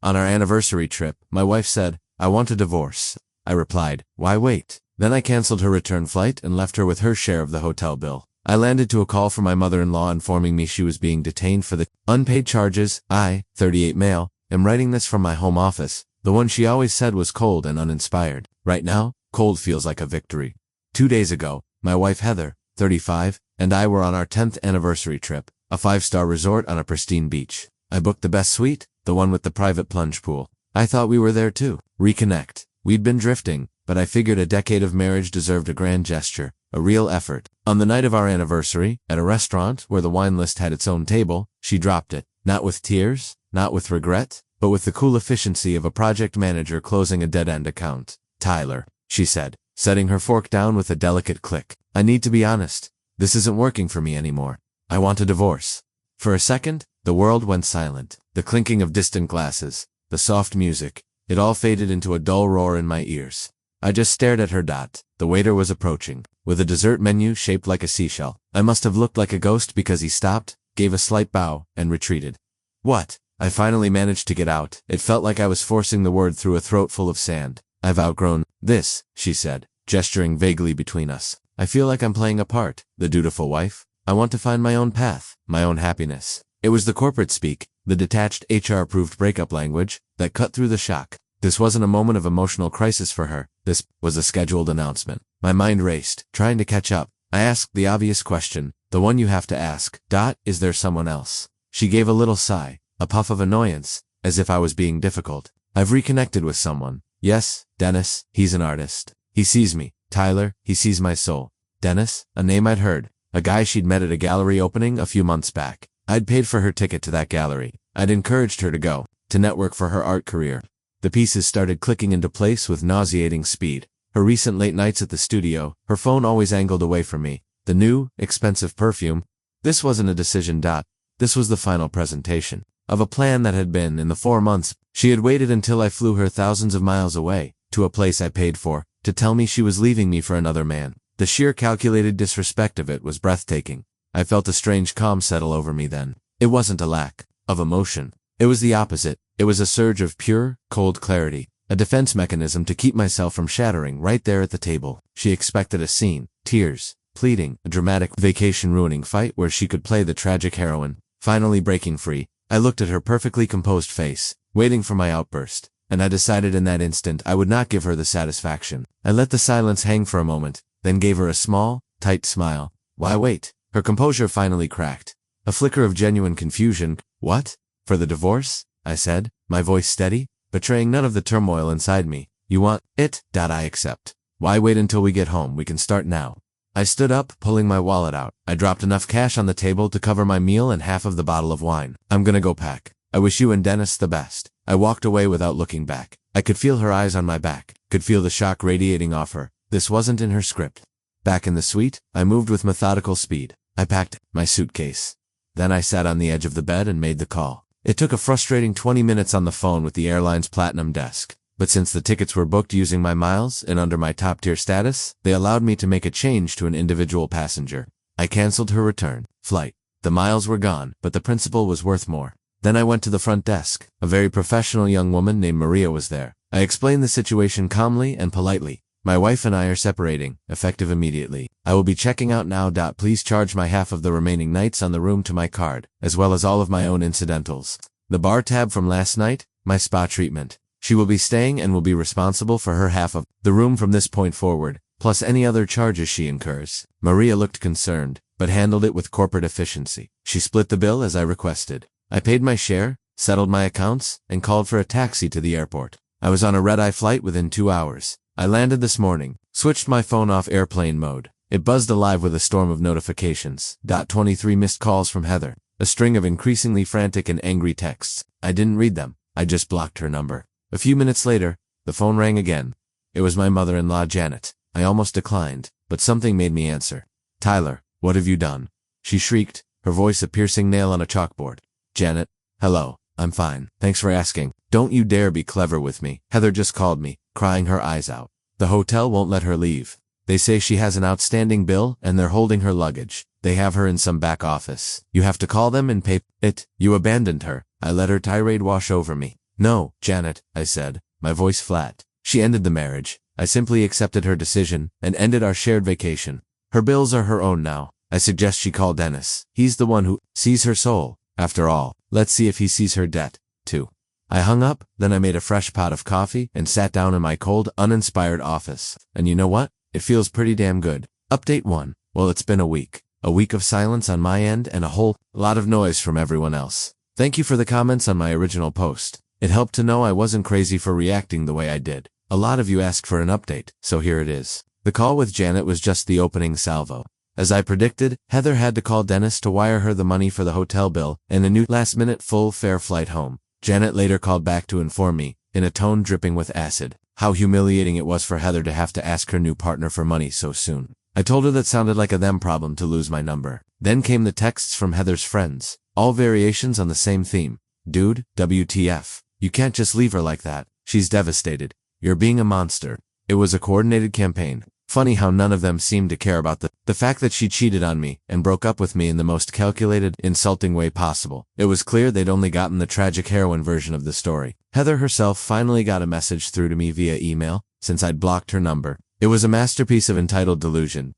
On our anniversary trip, my wife said, "I want a divorce." I replied, "Why wait?" Then I canceled her return flight and left her with her share of the hotel bill. I landed to a call from my mother-in-law informing me she was being detained for the unpaid charges. I, 38 male, am writing this from my home office, the one she always said was cold and uninspired. Right now, cold feels like a victory. 2 days ago, my wife Heather, 35, and I were on our 10th anniversary trip, a 5-star resort on a pristine beach. I booked the best suite, the one with the private plunge pool. I thought we were there too. Reconnect. We'd been drifting, but I figured a decade of marriage deserved a grand gesture, a real effort. On the night of our anniversary, at a restaurant where the wine list had its own table, she dropped it. Not with tears, not with regret, but with the cool efficiency of a project manager closing a dead-end account. "Tyler," she said, setting her fork down with a delicate click. "I need to be honest. This isn't working for me anymore. I want a divorce." For a second, the world went silent. The clinking of distant glasses, the soft music, it all faded into a dull roar in my ears. I just stared at her. The waiter was approaching, with a dessert menu shaped like a seashell. I must have looked like a ghost because he stopped, gave a slight bow, and retreated. "What?" I finally managed to get out. It felt like I was forcing the word through a throat full of sand. "I've outgrown this," she said, gesturing vaguely between us. "I feel like I'm playing a part, the dutiful wife. I want to find my own path, my own happiness." It was the corporate speak, the detached HR-approved breakup language, that cut through the shock. This wasn't a moment of emotional crisis for her. This was a scheduled announcement. My mind raced, trying to catch up. I asked the obvious question, the one you have to ask. "Is there someone else?" She gave a little sigh, a puff of annoyance, as if I was being difficult. "I've reconnected with someone. Yes, Dennis, he's an artist. He sees me. Tyler, he sees my soul." Dennis, a name I'd heard. A guy she'd met at a gallery opening a few months back. I'd paid for her ticket to that gallery. I'd encouraged her to go, to network for her art career. The pieces started clicking into place with nauseating speed. Her recent late nights at the studio, her phone always angled away from me. The new, expensive perfume. This wasn't a decision. This was the final presentation of a plan that had been, in the 4 months, she had waited until I flew her thousands of miles away, to a place I paid for, to tell me she was leaving me for another man. The sheer calculated disrespect of it was breathtaking. I felt a strange calm settle over me then. It wasn't a lack of emotion. It was the opposite. It was a surge of pure, cold clarity, a defense mechanism to keep myself from shattering right there at the table. She expected a scene, tears, pleading, a dramatic vacation-ruining fight where she could play the tragic heroine. Finally breaking free, I looked at her perfectly composed face, waiting for my outburst, and I decided in that instant I would not give her the satisfaction. I let the silence hang for a moment, then gave her a small, tight smile. "Why wait?" Her composure finally cracked. A flicker of genuine confusion. "What? For the divorce?" I said, my voice steady, betraying none of the turmoil inside me. "You want it? I accept. Why wait until we get home? We can start now." I stood up, pulling my wallet out. I dropped enough cash on the table to cover my meal and half of the bottle of wine. "I'm gonna go pack. I wish you and Dennis the best." I walked away without looking back. I could feel her eyes on my back, could feel the shock radiating off her. This wasn't in her script. Back in the suite, I moved with methodical speed. I packed my suitcase. Then I sat on the edge of the bed and made the call. It took a frustrating 20 minutes on the phone with the airline's platinum desk. But since the tickets were booked using my miles and under my top-tier status, they allowed me to make a change to an individual passenger. I canceled her return flight. The miles were gone, but the principal was worth more. Then I went to the front desk. A very professional young woman named Maria was there. I explained the situation calmly and politely. "My wife and I are separating, effective immediately. I will be checking out now. Please charge my half of the remaining nights on the room to my card, as well as all of my own incidentals. The bar tab from last night, my spa treatment. She will be staying and will be responsible for her half of the room from this point forward, plus any other charges she incurs." Maria looked concerned, but handled it with corporate efficiency. She split the bill as I requested. I paid my share, settled my accounts, and called for a taxi to the airport. I was on a red-eye flight within 2 hours. I landed this morning, switched my phone off airplane mode. It buzzed alive with a storm of notifications. 23 missed calls from Heather. A string of increasingly frantic and angry texts. I didn't read them. I just blocked her number. A few minutes later, the phone rang again. It was my mother-in-law, Janet. I almost declined, but something made me answer. "Tyler, what have you done?" She shrieked, her voice a piercing nail on a chalkboard. "Janet, hello. I'm fine. Thanks for asking. Don't you dare be clever with me. Heather just called me, crying her eyes out. The hotel won't let her leave. They say she has an outstanding bill and they're holding her luggage. They have her in some back office. You have to call them and pay it. You abandoned her." I let her tirade wash over me. No, Janet, I said, my voice flat. She ended the marriage. I simply accepted her decision and ended our shared vacation. Her bills are her own now. I suggest she call Dennis. He's the one who sees her soul. After all, let's see if he sees her debt, too. I hung up, then I made a fresh pot of coffee and sat down in my cold, uninspired office. And you know what? It feels pretty damn good. Update 1. Well, it's been a week. A week of silence on my end and a whole lot of noise from everyone else. Thank you for the comments on my original post. It helped to know I wasn't crazy for reacting the way I did. A lot of you asked for an update, so here it is. The call with Janet was just the opening salvo. As I predicted, Heather had to call Dennis to wire her the money for the hotel bill and a new last-minute full fare flight home. Janet later called back to inform me, in a tone dripping with acid, how humiliating it was for Heather to have to ask her new partner for money so soon. I told her that sounded like a them problem to lose my number. Then came the texts from Heather's friends, all variations on the same theme. Dude, WTF. You can't just leave her like that. She's devastated. You're being a monster. It was a coordinated campaign. Funny how none of them seemed to care about the fact that she cheated on me and broke up with me in the most calculated, insulting way possible. It was clear they'd only gotten the tragic heroine version of the story. Heather herself finally got a message through to me via email, since I'd blocked her number. It was a masterpiece of entitled delusion.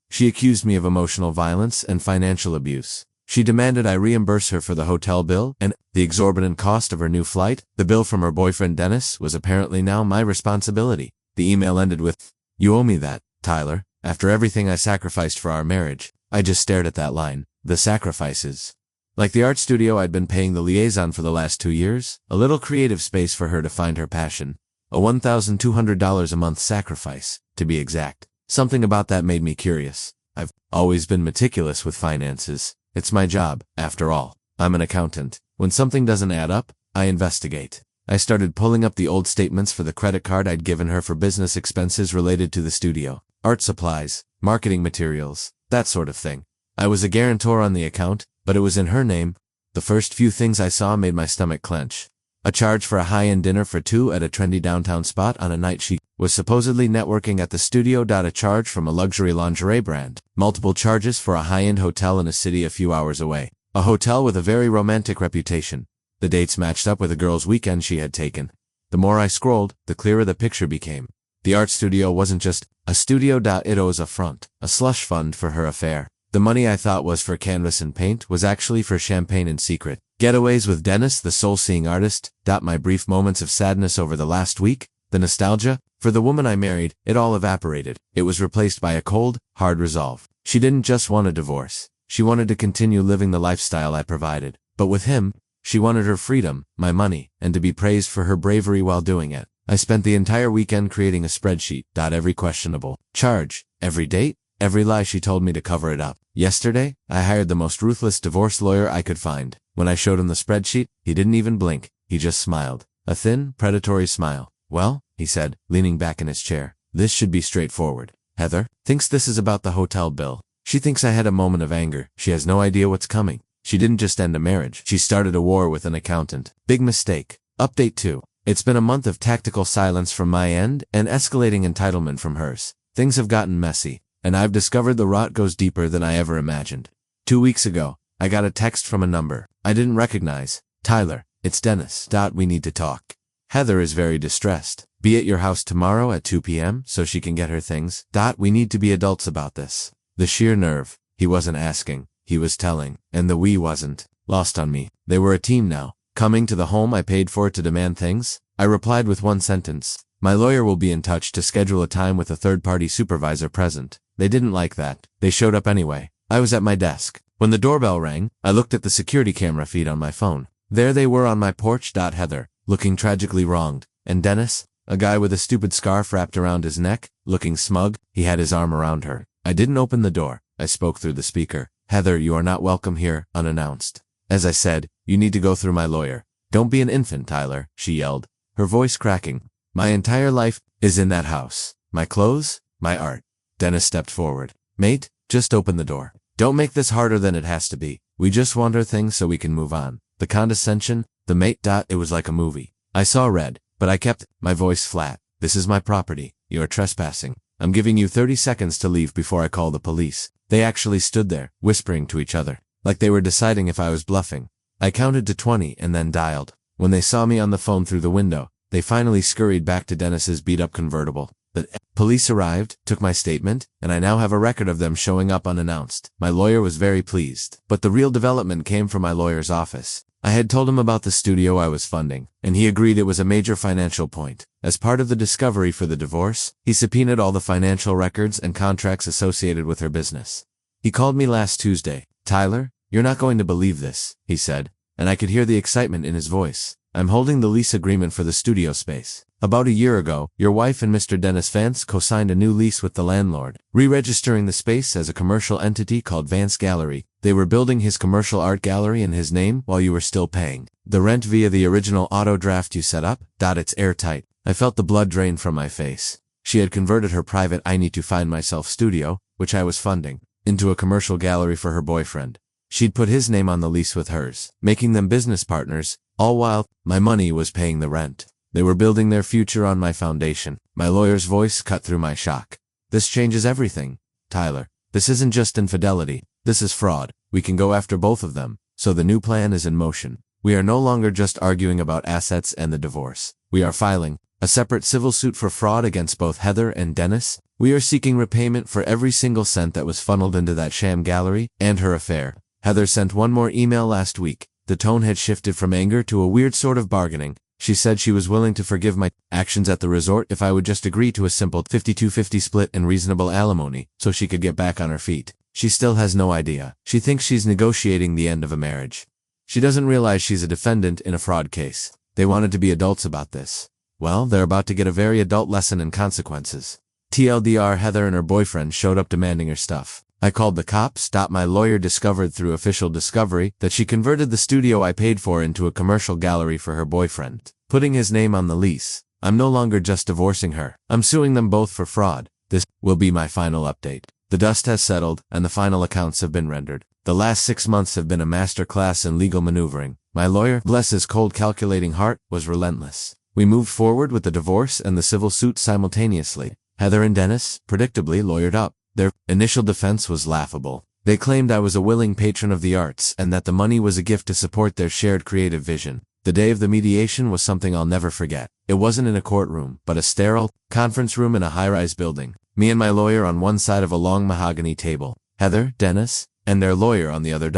She accused me of emotional violence and financial abuse. She demanded I reimburse her for the hotel bill and the exorbitant cost of her new flight. The bill from her boyfriend Dennis was apparently now my responsibility. The email ended with, "You owe me that, Tyler. After everything I sacrificed for our marriage." I just stared at that line. The sacrifices. Like the art studio I'd been paying the liaison for the last 2 years, a little creative space for her to find her passion. A $1,200 a month sacrifice, to be exact. Something about that made me curious. I've always been meticulous with finances. It's my job, after all. I'm an accountant. When something doesn't add up, I investigate. I started pulling up the old statements for the credit card I'd given her for business expenses related to the studio. Art supplies, marketing materials, that sort of thing. I was a guarantor on the account, but it was in her name. The first few things I saw made my stomach clench. A charge for a high-end dinner for 2 at a trendy downtown spot on a night she was supposedly networking at the studio. A charge from a luxury lingerie brand. Multiple charges for a high-end hotel in a city a few hours away. A hotel with a very romantic reputation. The dates matched up with a girl's weekend she had taken. The more I scrolled, the clearer the picture became. The art studio wasn't just a studio. It was a front, a slush fund for her affair. The money I thought was for canvas and paint was actually for champagne and secret getaways with Dennis, the soul-seeing artist. My brief moments of sadness over the last week, the nostalgia for the woman I married, it all evaporated. It was replaced by a cold, hard resolve. She didn't just want a divorce. She wanted to continue living the lifestyle I provided. But with him, she wanted her freedom, my money, and to be praised for her bravery while doing it. I spent the entire weekend creating a spreadsheet. Every questionable charge, every date, every lie she told me to cover it up. Yesterday, I hired the most ruthless divorce lawyer I could find. When I showed him the spreadsheet, he didn't even blink. He just smiled. A thin, predatory smile. "Well," he said, leaning back in his chair, "this should be straightforward. Heather thinks this is about the hotel bill. She thinks I had a moment of anger. She has no idea what's coming. She didn't just end a marriage. She started a war with an accountant. Big mistake." Update 2. It's been a month of tactical silence from my end and escalating entitlement from hers. Things have gotten messy, and I've discovered the rot goes deeper than I ever imagined. 2 weeks ago, I got a text from a number I didn't recognize. "Tyler, it's Dennis. We need to talk. Heather is very distressed. Be at your house tomorrow at 2 p.m. so she can get her things. We need to be adults about this." The sheer nerve. He wasn't asking. He was telling. And the we wasn't lost on me. They were a team now. Coming to the home I paid for to demand things? I replied with one sentence. "My lawyer will be in touch to schedule a time with a third-party supervisor present." They didn't like that. They showed up anyway. I was at my desk. When the doorbell rang, I looked at the security camera feed on my phone. There they were on my porch. Heather, looking tragically wronged. And Dennis, a guy with a stupid scarf wrapped around his neck, looking smug, he had his arm around her. I didn't open the door. I spoke through the speaker. "Heather, you are not welcome here, unannounced. As I said, you need to go through my lawyer." "Don't be an infant, Tyler," she yelled, her voice cracking. "My entire life is in that house. My clothes, my art." Dennis stepped forward. "Mate, just open the door. Don't make this harder than it has to be. We just want our things so we can move on." The condescension, the mate. It was like a movie. I saw red, but I kept my voice flat. "This is my property. You are trespassing. I'm giving you 30 seconds to leave before I call the police." They actually stood there, whispering to each other, like they were deciding if I was bluffing. I counted to 20 and then dialed. When they saw me on the phone through the window, they finally scurried back to Dennis's beat-up convertible. The police arrived, took my statement, and I now have a record of them showing up unannounced. My lawyer was very pleased. But the real development came from my lawyer's office. I had told him about the studio I was funding, and he agreed it was a major financial point. As part of the discovery for the divorce, he subpoenaed all the financial records and contracts associated with her business. He called me last Tuesday. "Tyler, you're not going to believe this," he said, and I could hear the excitement in his voice. "I'm holding the lease agreement for the studio space. About a year ago, your wife and Mr. Dennis Vance co-signed a new lease with the landlord, re-registering the space as a commercial entity called Vance Gallery. They were building his commercial art gallery in his name while you were still paying the rent via the original auto draft you set up. It's airtight." I felt the blood drain from my face. She had converted her private I Need to Find Myself studio, which I was funding, into a commercial gallery for her boyfriend. She'd put his name on the lease with hers, making them business partners, all while my money was paying the rent. They were building their future on my foundation. My lawyer's voice cut through my shock. "This changes everything, Tyler. This isn't just infidelity. This is fraud. We can go after both of them." So the new plan is in motion. We are no longer just arguing about assets and the divorce. We are filing a separate civil suit for fraud against both Heather and Dennis. We are seeking repayment for every single cent that was funneled into that sham gallery and her affair. Heather sent one more email last week. The tone had shifted from anger to a weird sort of bargaining. She said she was willing to forgive my actions at the resort if I would just agree to a simple 50-50 split and reasonable alimony so she could get back on her feet. She still has no idea. She thinks she's negotiating the end of a marriage. She doesn't realize she's a defendant in a fraud case. They wanted to be adults about this. Well, they're about to get a very adult lesson in consequences. TLDR, Heather and her boyfriend showed up demanding her stuff. I called the cops. My lawyer discovered through official discovery that she converted the studio I paid for into a commercial gallery for her boyfriend, putting his name on the lease. I'm no longer just divorcing her. I'm suing them both for fraud. This will be my final update. The dust has settled, and the final accounts have been rendered. The last 6 months have been a masterclass in legal maneuvering. My lawyer, bless his cold calculating heart, was relentless. We moved forward with the divorce and the civil suit simultaneously. Heather and Dennis, predictably, lawyered up. Their initial defense was laughable. They claimed I was a willing patron of the arts and that the money was a gift to support their shared creative vision. The day of the mediation was something I'll never forget. It wasn't in a courtroom, but a sterile conference room in a high-rise building. Me and my lawyer on one side of a long mahogany table. Heather, Dennis, and their lawyer on the other.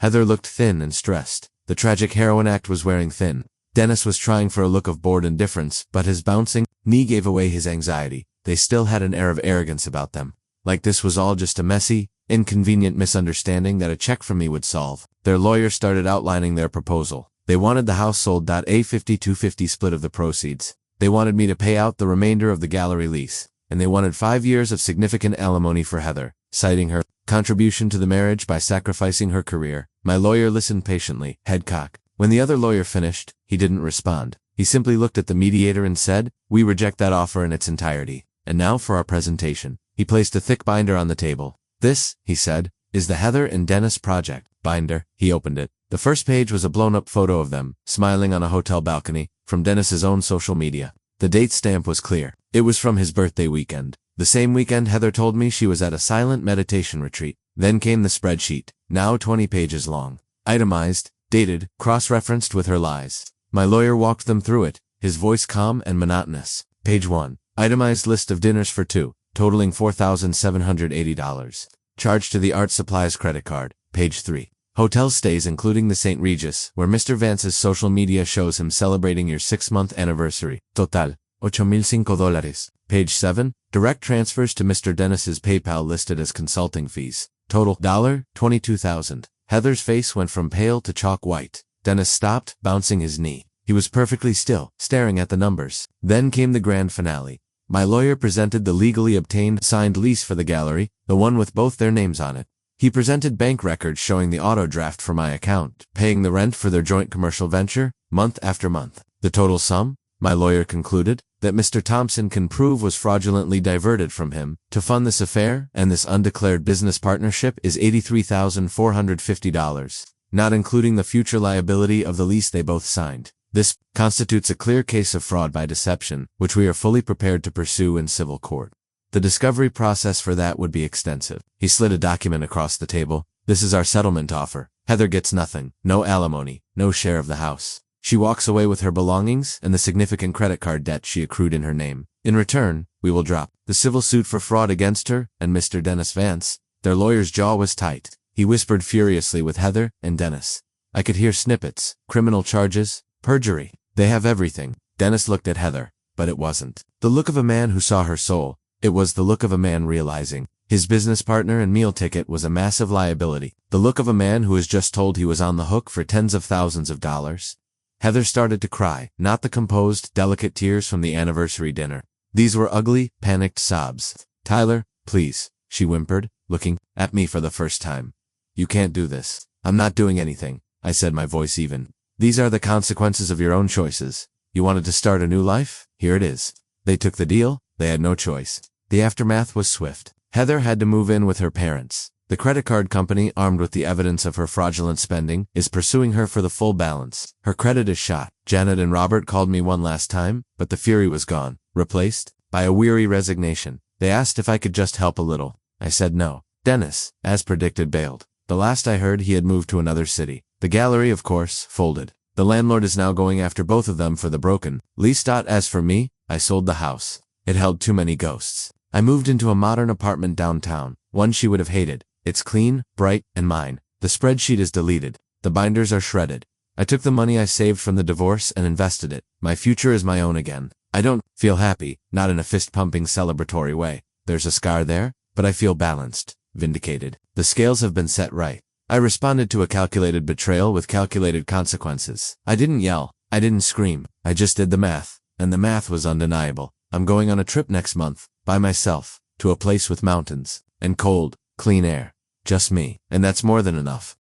Heather looked thin and stressed. The tragic heroine act was wearing thin. Dennis was trying for a look of bored indifference, but his bouncing knee gave away his anxiety. They still had an air of arrogance about them. Like this was all just a messy, inconvenient misunderstanding that a check from me would solve. Their lawyer started outlining their proposal. They wanted the house sold. A 50-50 split of the proceeds. They wanted me to pay out the remainder of the gallery lease. And they wanted 5 years of significant alimony for Heather, citing her contribution to the marriage by sacrificing her career. My lawyer listened patiently, head cocked. When the other lawyer finished, he didn't respond. He simply looked at the mediator and said, "We reject that offer in its entirety. And now for our presentation." He placed a thick binder on the table. "This," he said, "is the Heather and Dennis project." Binder. He opened it. The first page was a blown-up photo of them, smiling on a hotel balcony, from Dennis's own social media. The date stamp was clear. It was from his birthday weekend. The same weekend Heather told me she was at a silent meditation retreat. Then came the spreadsheet, now 20 pages long. Itemized, dated, cross-referenced with her lies. My lawyer walked them through it, his voice calm and monotonous. Page 1. Itemized list of dinners for two, totaling $4,780. Charged to the art supplies credit card. Page 3. Hotel stays including the St. Regis, where Mr. Vance's social media shows him celebrating your 6-month anniversary. Total, $8,005. Page 7. Direct transfers to Mr. Dennis's PayPal listed as consulting fees. Total, $22,000. Heather's face went from pale to chalk white. Dennis stopped, bouncing his knee. He was perfectly still, staring at the numbers. Then came the grand finale. My lawyer presented the legally obtained signed lease for the gallery, the one with both their names on it. He presented bank records showing the auto draft for my account, paying the rent for their joint commercial venture, month after month. The total sum, my lawyer concluded, that Mr. Thompson can prove was fraudulently diverted from him to fund this affair and this undeclared business partnership is $83,450, not including the future liability of the lease they both signed. This constitutes a clear case of fraud by deception, which we are fully prepared to pursue in civil court. The discovery process for that would be extensive. He slid a document across the table. This is our settlement offer. Heather gets nothing, no alimony, no share of the house. She walks away with her belongings and the significant credit card debt she accrued in her name. In return, we will drop the civil suit for fraud against her and Mr. Dennis Vance. Their lawyer's jaw was tight. He whispered furiously with Heather and Dennis. I could hear snippets, criminal charges, perjury. They have everything. Dennis looked at Heather, but it wasn't the look of a man who saw her soul. It was the look of a man realizing his business partner and meal ticket was a massive liability. The look of a man who was just told he was on the hook for tens of thousands of dollars. Heather started to cry, not the composed, delicate tears from the anniversary dinner. These were ugly, panicked sobs. Tyler, please, she whimpered, looking at me for the first time. You can't do this. I'm not doing anything, I said, my voice even. These are the consequences of your own choices. You wanted to start a new life? Here it is. They took the deal. They had no choice. The aftermath was swift. Heather had to move in with her parents. The credit card company, armed with the evidence of her fraudulent spending, is pursuing her for the full balance. Her credit is shot. Janet and Robert called me one last time, but the fury was gone, replaced by a weary resignation. They asked if I could just help a little. I said no. Dennis, as predicted, bailed. The last I heard, he had moved to another city. The gallery, of course, folded. The landlord is now going after both of them for the broken lease. As for me, I sold the house. It held too many ghosts. I moved into a modern apartment downtown, one she would have hated. It's clean, bright, and mine. The spreadsheet is deleted. The binders are shredded. I took the money I saved from the divorce and invested it. My future is my own again. I don't feel happy, not in a fist-pumping celebratory way. There's a scar there, but I feel balanced, vindicated. The scales have been set right. I responded to a calculated betrayal with calculated consequences. I didn't yell. I didn't scream. I just did the math. And the math was undeniable. I'm going on a trip next month, by myself, to a place with mountains and cold, clean air. Just me. And that's more than enough.